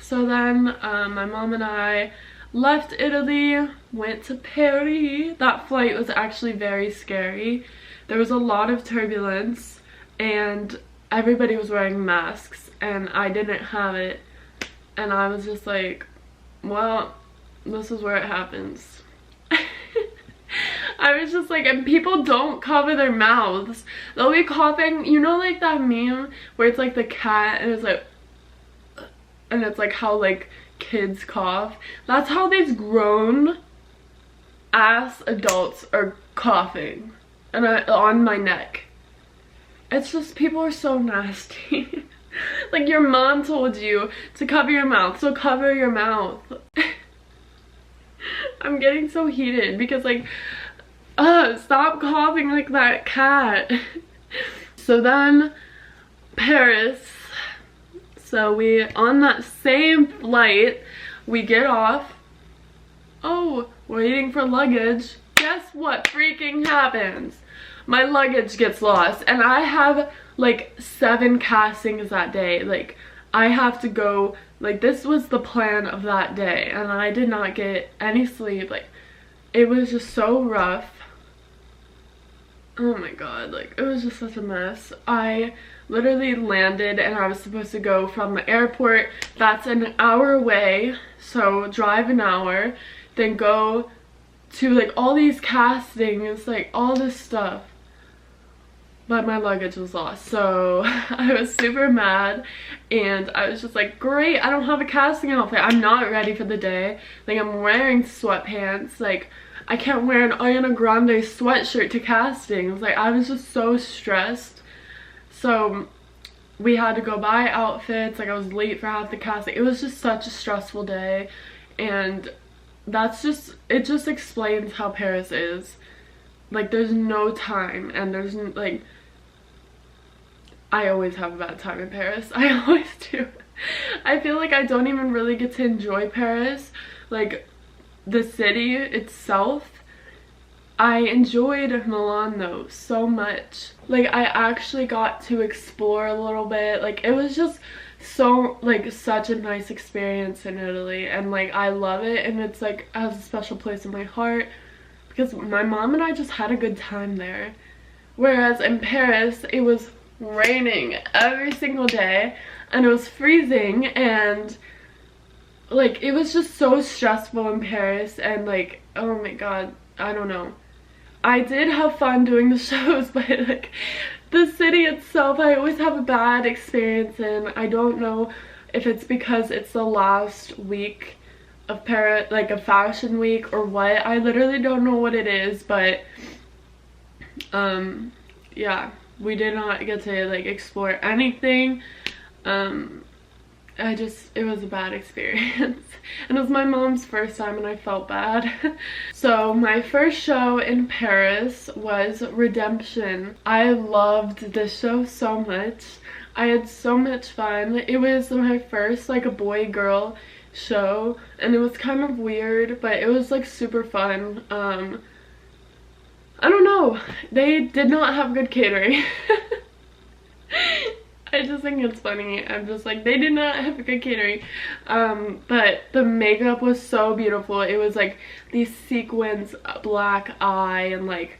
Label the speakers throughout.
Speaker 1: So then my mom and I left Italy, went to Paris. That flight was actually very scary. There was a lot of turbulence and everybody was wearing masks and I didn't have it. And I was just like, well, this is where it happens. I was just like, and people don't cover their mouths. They'll be coughing, you know, like that meme where it's like the cat and it's like, and it's like how like kids cough. That's how these grown ass adults are coughing and on my neck. It's just, people are so nasty. Like your mom told you to cover your mouth, so cover your mouth. I'm getting so heated because like, stop coughing like that cat. So then Paris, so we, on that same flight, we get off. Oh, waiting for luggage. Guess what freaking happens? My luggage gets lost and I have like 7 castings that day. Like I have to go, like this was the plan of that day and I did not get any sleep. Like it was just so rough. Oh my god, like it was just such a mess. I literally landed and I was supposed to go from the airport, that's an hour away, so drive an hour, then go to like all these castings, like all this stuff. But my luggage was lost, so I was super mad and I was just like, great, I don't have a casting outfit, I'm not ready for the day. Like I'm wearing sweatpants, like I can't wear an Ariana Grande sweatshirt to castings. Like I was just so stressed. So we had to go buy outfits, like I was late for half the casting. It was just such a stressful day and that's just, it just explains how Paris is. Like there's no time and there's like, I always have a bad time in Paris. I always do. I feel like I don't even really get to enjoy Paris. Like the city itself. I enjoyed Milan though so much. Like I actually got to explore a little bit. Like it was just so like such a nice experience in Italy and like I love it and it's like has a special place in my heart because my mom and I just had a good time there. Whereas in Paris it was raining every single day and it was freezing and like it was just so stressful in Paris and like, oh my god, I don't know. I did have fun doing the shows, but like the city itself I always have a bad experience in. I don't know if it's because it's the last week of Paris, like a fashion week or what. I literally don't know what it is, but yeah, we did not get to like explore anything. It was a bad experience and it was my mom's first time and I felt bad. So my first show in Paris was Redemption. I loved this show so much. I had so much fun. It was my first like a boy girl show and it was kind of weird but it was like super fun. I don't know, they did not have good catering. I just think it's funny. I'm just like, they did not have a good catering. But the makeup was so beautiful. It was like these sequins, black eye, and like,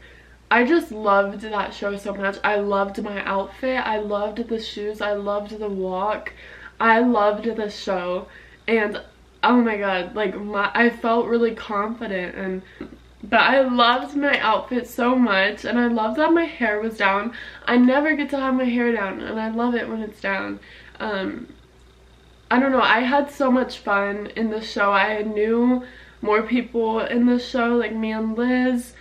Speaker 1: I just loved that show so much. I loved my outfit. I loved the shoes. I loved the walk. I loved the show. And oh my god, like I felt really confident but I loved my outfit so much and I loved that my hair was down. I never get to have my hair down and I love it when it's down. I don't know, I had so much fun in the show. I knew more people in the show, like me and Liz.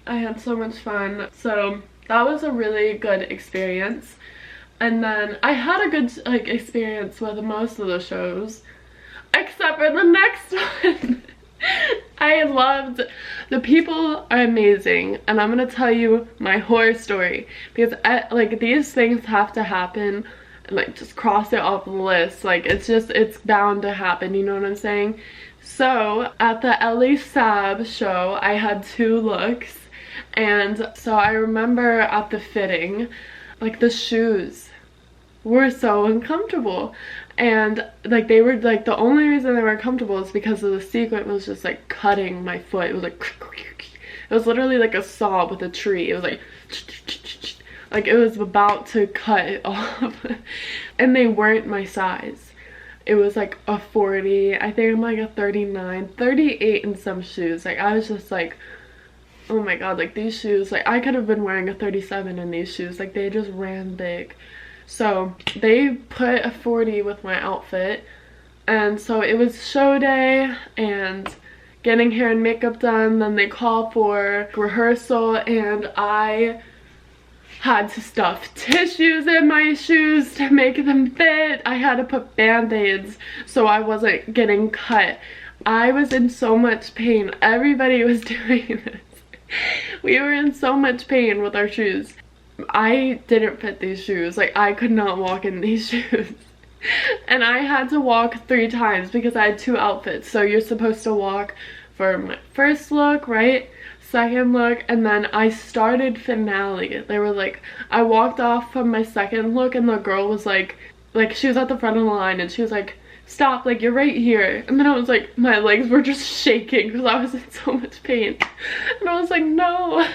Speaker 1: I had so much fun. So that was a really good experience. And then I had a good like experience with most of the shows except for the next one. I loved, the people are amazing and I'm gonna tell you my horror story because like these things have to happen and like just cross it off the list. Like it's bound to happen, you know what I'm saying? So at the Elie Saab show I had 2 looks and so I remember at the fitting like the shoes were so uncomfortable and like they were like, the only reason they were comfortable is because of the sequin was just like cutting my foot. It was like it was literally like a saw with a tree. It was like it was about to cut it off. And they weren't my size. It was like a 40, I think I'm like a 39, 38 in some shoes. Like I was just like, oh my god, like these shoes, like I could have been wearing a 37 in these shoes. Like they just ran big. So they put a 40 with my outfit, and so it was show day and getting hair and makeup done. Then they call for rehearsal, and I had to stuff tissues in my shoes to make them fit. I had to put band-aids so I wasn't getting cut. I was in so much pain. Everybody was doing this. We were in so much pain with our shoes. I didn't fit these shoes. Like I could not walk in these shoes. And I had to walk 3 times because I had 2 outfits. So you're supposed to walk for my first look, right? Second look, and then I started finale. They were like, I walked off from my second look and the girl was like she was at the front of the line and she was like, stop, like you're right here. And then I was like, my legs were just shaking because I was in so much pain. And I was like, no.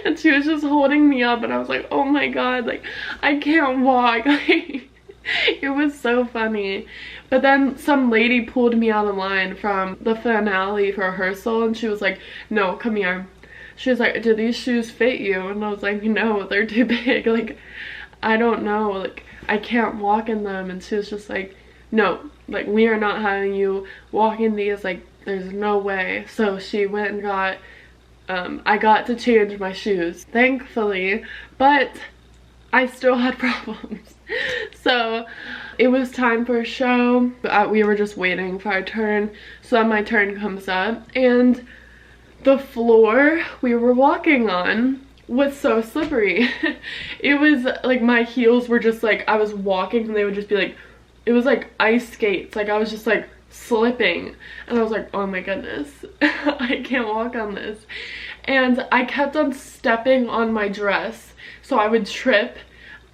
Speaker 1: And she was just holding me up and I was like, oh my god, like I can't walk. It was so funny. But then some lady pulled me out of line from the finale for rehearsal, and she was like, no, come here. She was like, do these shoes fit you? And I was like, no, they're too big. Like, I don't know. Like, I can't walk in them. And she was just like, no, like, we are not having you walk in these. Like, there's no way. So she went and got, I got to change my shoes, thankfully. But I still had problems. So it was time for a show. We were just waiting for our turn. So then my turn comes up and the floor we were walking on was so slippery. It was like my heels were just like, I was walking and they would just be like, it was like ice skates. Like I was just like slipping and I was like, oh my goodness, I can't walk on this. And I kept on stepping on my dress so I would trip,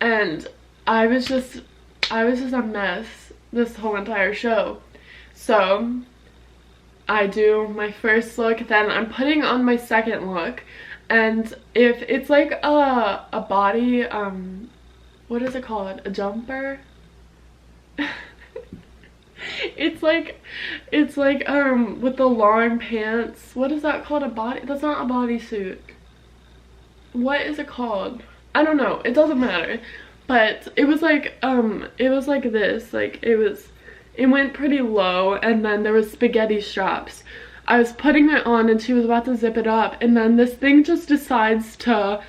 Speaker 1: and I was just a mess this whole entire show. So I do my first look, then I'm putting on my second look, and if it's like a body, what is it called? A jumper? It's like with the long pants. What is that called? A body? That's not a bodysuit. What is it called? I don't know. It doesn't matter. But it was like this. Like it went pretty low, and then there was spaghetti straps. I was putting it on and she was about to zip it up, and then this thing just decides to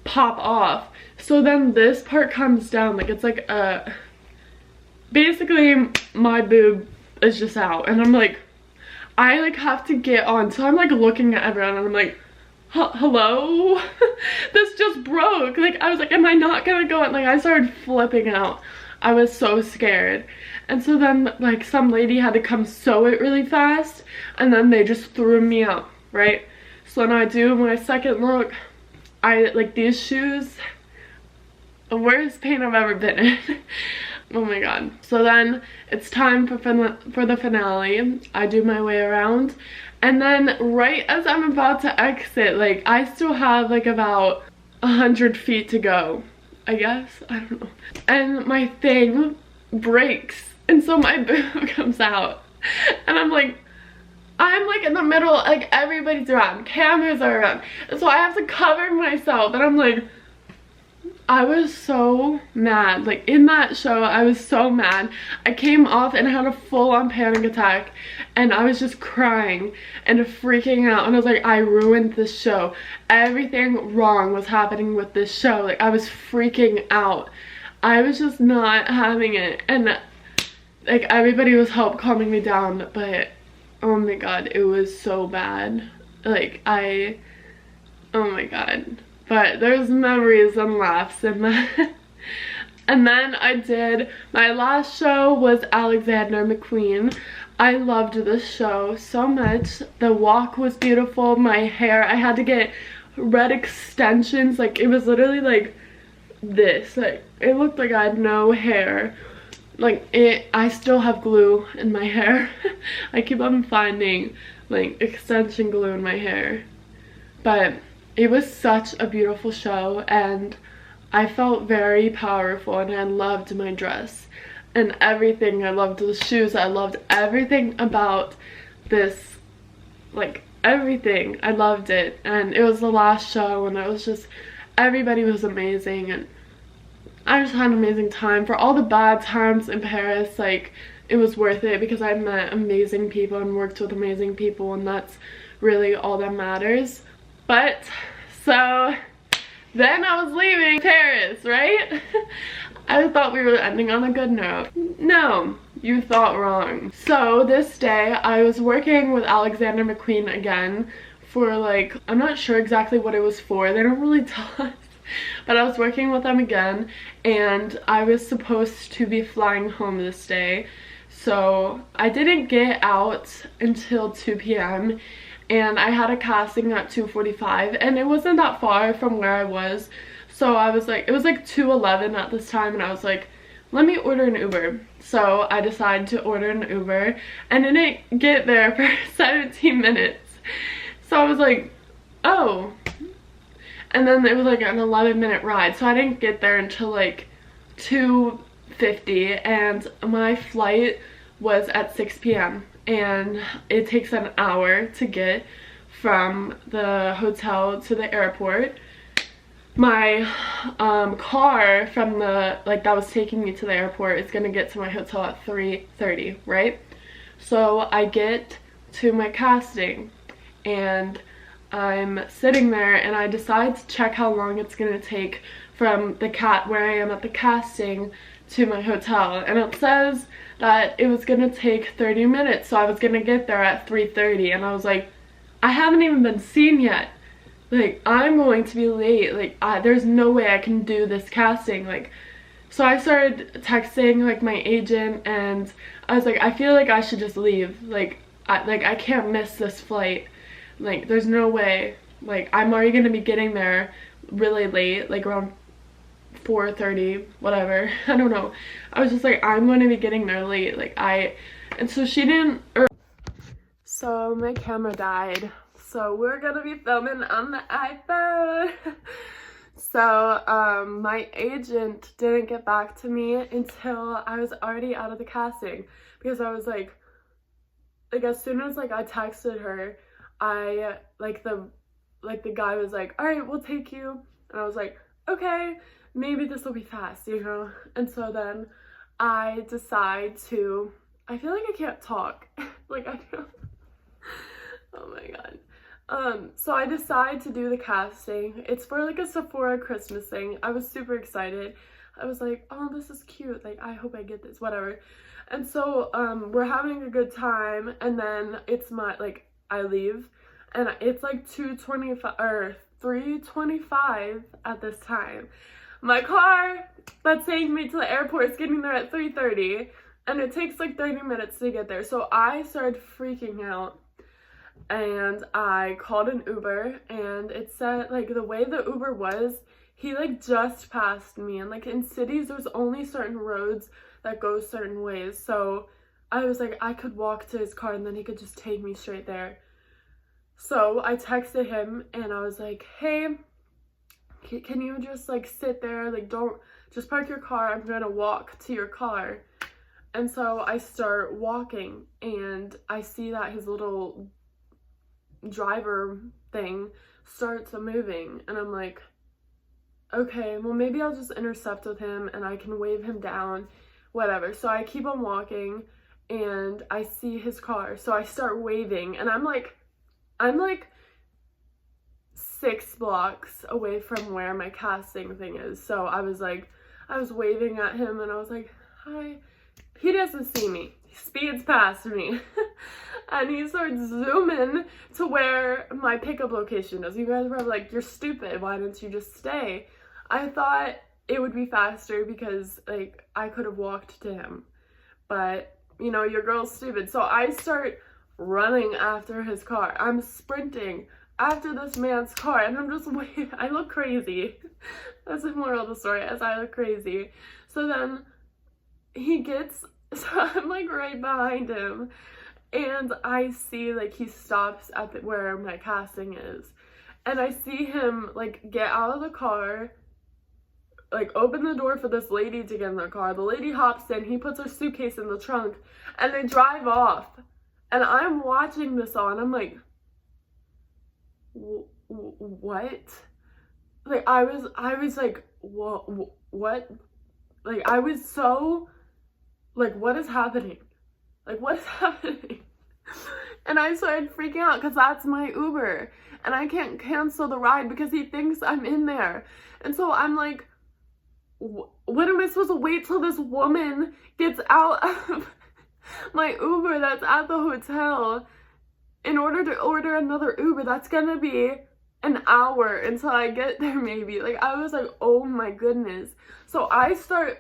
Speaker 1: pop off. So then this part comes down, like it's like basically my boob is just out, and I'm like, I like have to get on. So I'm like looking at everyone and I'm like, hello? This just broke. Like I was like, am I not gonna go on? Like I started flipping out. I was so scared. And so then like some lady had to come sew it really fast, and then they just threw me out, right? So then I do my second look. I like these shoes, the worst pain I've ever been in. Oh my god. So then it's time for the finale. I do my way around, and then right as I'm about to exit, like I still have like about 100 feet to go, I guess. I don't know. And my thing breaks, and so my boob comes out, and I'm like in the middle, like everybody's around, cameras are around, and so I have to cover myself, and I'm like, I was so mad. Like in that show, I was so mad. I came off and had a full-on panic attack, and I was just crying and freaking out, and I was like, I ruined this show. Everything wrong was happening with this show. Like I was freaking out. I was just not having it, and like everybody was calming me down, but oh my god, it was so bad. Like oh my god. But there's memories and laughs in that. And then I did, my last show was Alexander McQueen. I loved this show so much. The walk was beautiful. My hair, I had to get red extensions. Like it was literally like this. Like it looked like I had no hair. like I still have glue in my hair. I keep on finding like extension glue in my hair. But it was such a beautiful show, and I felt very powerful, and I loved my dress and everything. I loved the shoes. I loved everything about this, like everything. I loved it, and it was the last show, and it was just, everybody was amazing, and I just had an amazing time. For all the bad times in Paris, like, it was worth it because I met amazing people and worked with amazing people, and that's really all that matters. But so then I was leaving Paris, right? I thought we were ending on a good note. No, you thought wrong. So this day I was working with Alexander McQueen again for like, I'm not sure exactly what it was for. They don't really tell us. But I was working with them again, and I was supposed to be flying home this day. So I didn't get out until 2 p.m. and I had a casting at 2:45, and it wasn't that far from where I was. So I was like, it was like 2:11 at this time, and I was like, let me order an Uber. So I decided to order an Uber, and it didn't get there for 17 minutes. So I was like, oh. And then it was like an 11-minute ride, so I didn't get there until like 2:50, and my flight was at 6 p.m. and it takes an hour to get from the hotel to the airport. My car from the, like, that was taking me to the airport is gonna get to my hotel at 3:30, right? So I get to my casting, and I'm sitting there, and I decide to check how long it's gonna take from the where I am at the casting to my hotel, and it says that it was gonna take 30 minutes, so I was gonna get there at 3:30, and I was like, I haven't even been seen yet. Like, I'm going to be late. Like, there's no way I can do this casting. Like, so I started texting like my agent, and I was like, I feel like I should just leave. Like I can't miss this flight. Like, there's no way. Like, I'm already gonna be getting there really late, like around 4:30, whatever. I don't know. I was just like, I'm gonna be getting there late. Like, and so she didn't. So my camera died. So we're gonna be filming on the iPhone. So my agent didn't get back to me until I was already out of the casting, because I was like as soon as like I texted her, I the guy was like, all right, we'll take you, and I was like, okay, maybe this will be fast, you know. And so then I decide to, I feel like I can't talk. Like, I don't, oh my god. So I decide to do the casting. It's for like a Sephora Christmas thing. I was super excited. I was like, oh, this is cute. Like, I hope I get this, whatever. And so we're having a good time, and then it's like, I leave, and it's like 2:25 or 3:25 at this time. My car that's taking me to the airport is getting there at 3:30, and it takes like 30 minutes to get there. So I started freaking out, and I called an Uber, and it said, like, the way the Uber was, he like just passed me, and like in cities there's only certain roads that go certain ways. So I was like, I could walk to his car, and then he could just take me straight there. So I texted him, and I was like, hey, can you just like sit there, like, don't just park your car, I'm gonna walk to your car. And so I start walking, and I see that his little driver thing starts moving, and I'm like, okay, well, maybe I'll just intercept with him and I can wave him down, whatever. So I keep on walking, and I see his car, so I start waving, and I'm like 6 blocks away from where my casting thing is. So I was waving at him, and I was like, hi. He doesn't see me. He speeds past me. And he starts zooming to where my pickup location is. You guys were like, you're stupid. Why didn't you just stay? I thought it would be faster because, like, I could have walked to him. But, you know, your girl's stupid. So I start running after his car. I'm sprinting after this man's car, and I'm just waiting. I look crazy. That's the moral of the story, as I look crazy. So then he gets, so I'm like right behind him, and I see like he stops at where my casting is, and I see him like get out of the car, like open the door for this lady to get in the car. The lady hops in, he puts her suitcase in the trunk, and they drive off. And I'm watching this all, and I'm like, what? Like, I was like, what? Like, I was so, like, what is happening? Like, what is happening? And I started freaking out because that's my Uber. And I can't cancel the ride because he thinks I'm in there. And so I'm like, when am I supposed to wait till this woman gets out of my Uber that's at the hotel in order to order another Uber? That's gonna be an hour until I get there, maybe. Like, I was like, oh my goodness. So I start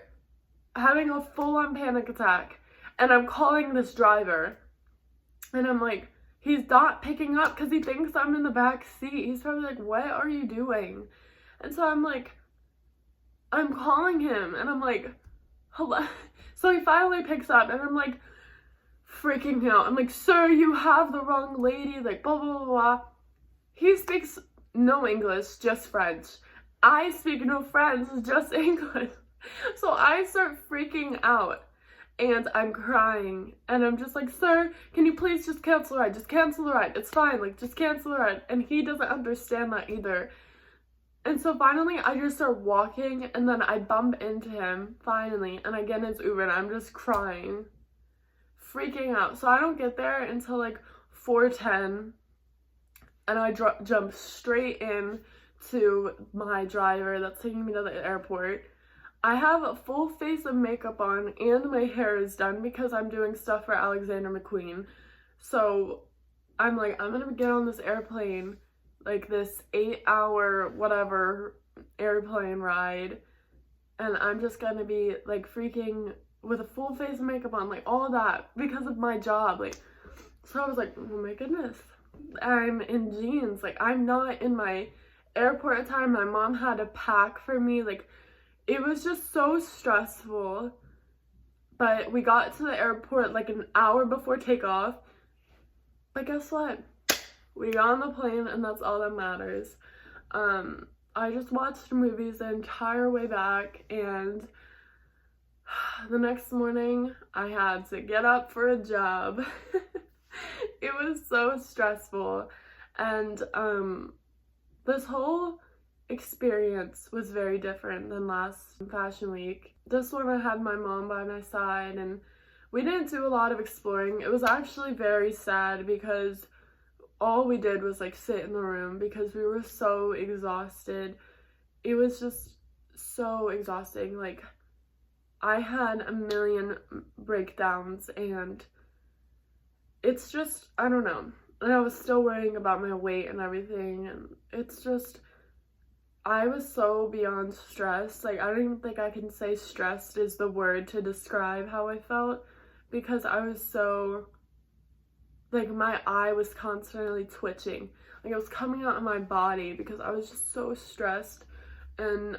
Speaker 1: having a full-on panic attack, and I'm calling this driver, and I'm like, he's not picking up because he thinks I'm in the back seat. He's probably like, what are you doing? And so I'm like, I'm calling him, and I'm like, hello. So he finally picks up, and I'm like freaking out. I'm like, sir, you have the wrong lady, like blah blah blah blah. He speaks no English, just French. I speak no French, just English. So I start freaking out, and I'm crying, and I'm just like, sir, can you please just cancel the ride? Just cancel the ride. It's fine, like, just cancel the ride. And he doesn't understand that either. And so finally, I just start walking, and then I bump into him, finally, and I get in his Uber, and I'm just crying, freaking out. So I don't get there until, like, 4:10, and I jump straight in to my driver that's taking me to the airport. I have a full face of makeup on, and my hair is done because I'm doing stuff for Alexander McQueen. So I'm like, I'm gonna get on this airplane, like this 8-hour whatever airplane ride, and I'm just gonna be like freaking with a full face of makeup on, like all that because of my job. Like, so I was like, oh my goodness, I'm in jeans, like I'm not in my airport attire. My mom had to pack for me. Like, it was just so stressful. But we got to the airport like an hour before takeoff. But guess what? We got on the plane, and that's all that matters. I just watched movies the entire way back, and the next morning I had to get up for a job. It was so stressful, and this whole experience was very different than last fashion week. This one I had my mom by my side, and we didn't do a lot of exploring. It was actually very sad because all we did was like sit in the room because we were so exhausted. It was just so exhausting. Like, I had a million breakdowns, and it's just, I don't know. And I was still worrying about my weight and everything, and it's just, I was so beyond stressed. Like, I don't even think I can say stressed is the word to describe how I felt, because I was so, like, my eye was constantly twitching. Like, it was coming out of my body because I was just so stressed, and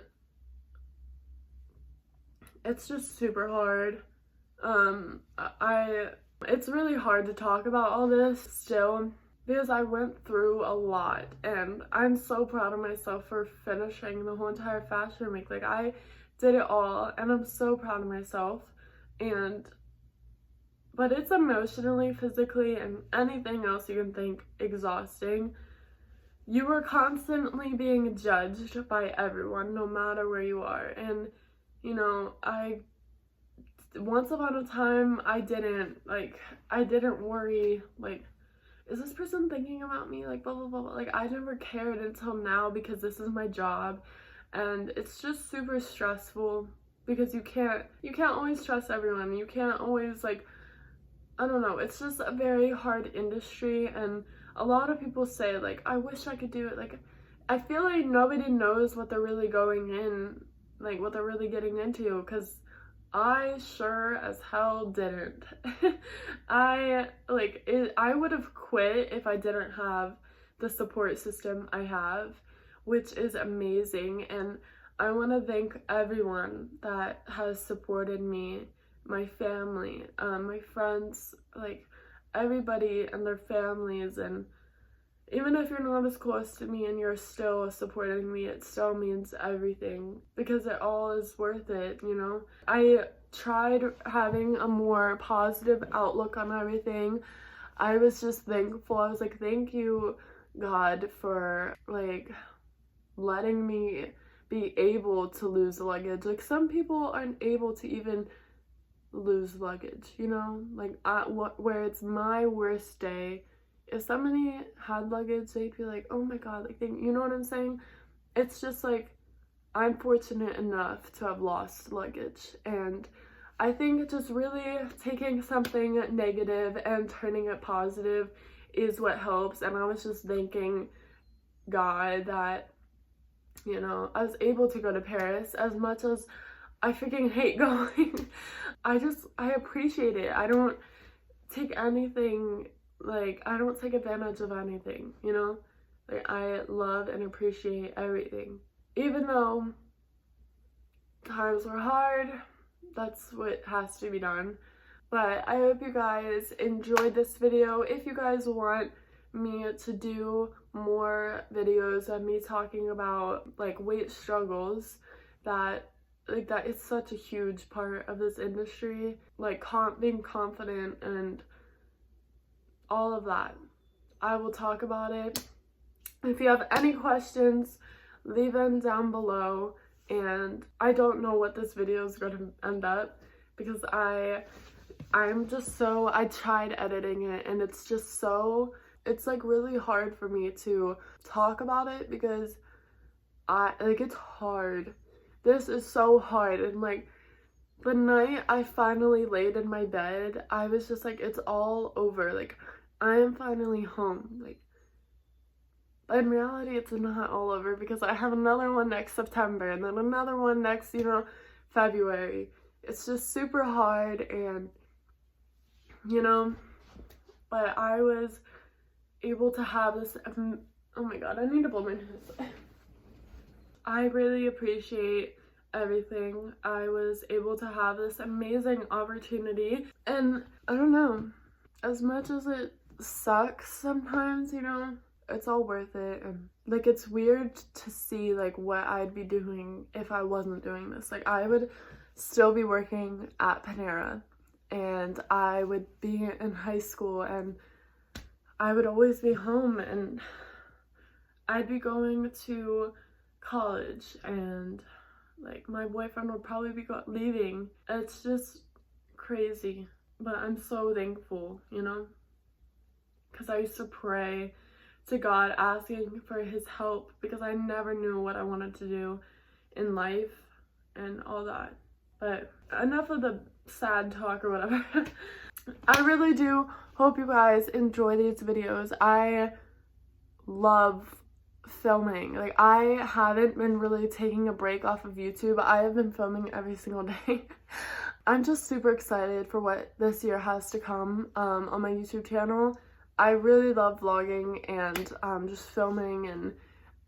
Speaker 1: it's just super hard. It's really hard to talk about all this still because I went through a lot, and I'm so proud of myself for finishing the whole entire fashion week. Like, I did it all, and I'm so proud of myself. But it's emotionally, physically, and anything else you can think exhausting. You are constantly being judged by everyone, no matter where you are. And, you know, once upon a time, I didn't worry, like, is this person thinking about me, like, blah, blah, blah, blah. Like, I never cared until now because this is my job, and it's just super stressful because you can't always trust everyone. You can't always, like, I don't know, it's just a very hard industry, and a lot of people say, like, I wish I could do it. Like, I feel like nobody knows what they're really going in, like, what they're really getting into, because I sure as hell didn't. I would have quit if I didn't have the support system I have, which is amazing, and I want to thank everyone that has supported me my family, my friends, like everybody and their families, and even if you're not as close to me and you're still supporting me, it still means everything because it all is worth it, you know? I tried having a more positive outlook on everything. I was just thankful. I was like, thank you, God, for like letting me be able to lose luggage. Like, some people aren't able to even lose luggage, you know? Like, where it's my worst day, if somebody had luggage, they'd be like, oh my God, like, you know what I'm saying? It's just like, I'm fortunate enough to have lost luggage, and I think just really taking something negative and turning it positive is what helps. And I was just thanking God that, you know, I was able to go to Paris. As much as I freaking hate going, I appreciate it. I don't take anything, like, I don't take advantage of anything, you know? Like, I love and appreciate everything. Even though times were hard, that's what has to be done. But I hope you guys enjoyed this video. If you guys want me to do more videos of me talking about like weight struggles, that is such a huge part of this industry, like being confident and all of that, I will talk about it. If you have any questions, leave them down below. And I don't know what this video is going to end up, because I'm just so, I tried editing it, and it's just so, it's like really hard for me to talk about it, because it's hard. This is so hard. And like, the night I finally laid in my bed, I was just like, it's all over. Like, I am finally home. Like, but in reality, it's not all over, because I have another one next September, and then another one next, you know, February. It's just super hard, and, you know, but I was able to have this, oh my God, I need to blow my nose. I really appreciate everything. I was able to have this amazing opportunity, and I don't know, as much as it sucks sometimes, you know, it's all worth it. And like, it's weird to see like what I'd be doing if I wasn't doing this. Like, I would still be working at Panera, and I would be in high school, and I would always be home, and I'd be going to college, and like my boyfriend would probably be leaving. It's just crazy, but I'm so thankful, you know, because I used to pray to God asking for his help, because I never knew what I wanted to do in life and all that. But enough of the sad talk or whatever. I really do hope you guys enjoy these videos. I love filming. Like, I haven't been really taking a break off of YouTube. I have been filming every single day. I'm just super excited for what this year has to come on my YouTube channel. I really love vlogging and just filming and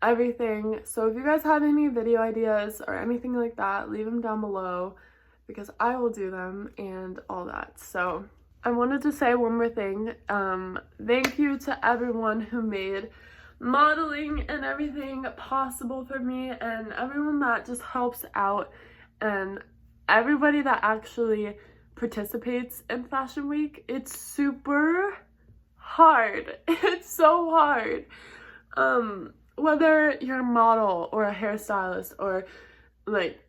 Speaker 1: everything. So if you guys have any video ideas or anything like that, leave them down below, because I will do them and all that. So I wanted to say one more thing. Thank you to everyone who made modeling and everything possible for me, and everyone that just helps out, and everybody that actually participates in Fashion Week. It's super hard. It's so hard. Whether you're a model or a hairstylist or like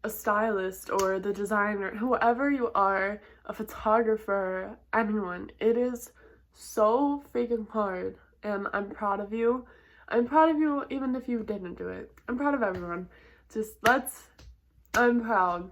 Speaker 1: a stylist or the designer, whoever you are, a photographer, anyone, it is so freaking hard, and I'm proud of you. I'm proud of you even if you didn't do it. I'm proud of everyone. I'm proud.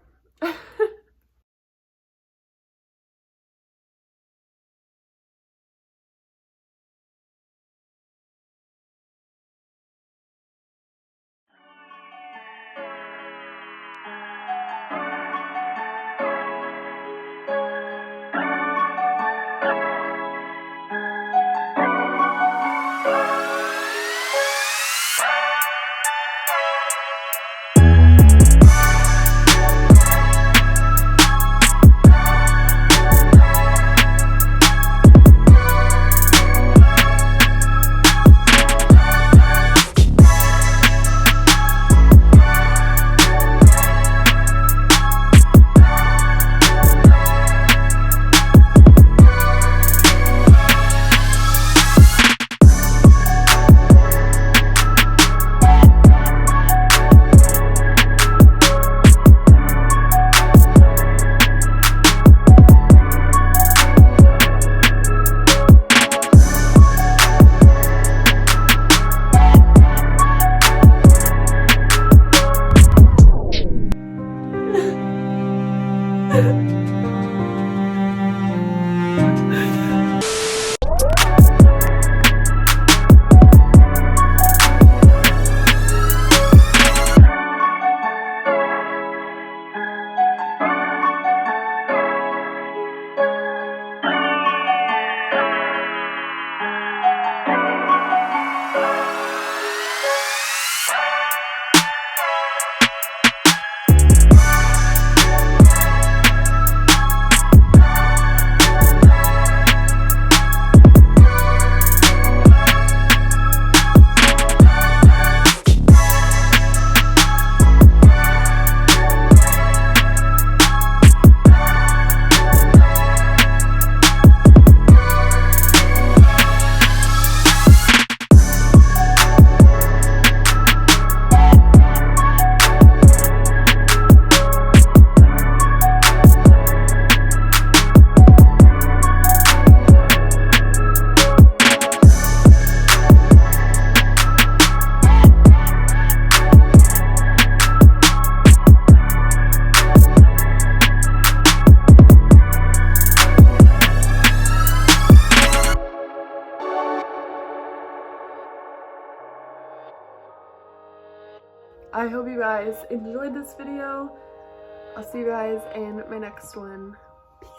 Speaker 1: I hope you guys enjoyed this video. I'll see you guys in my next one. Peace.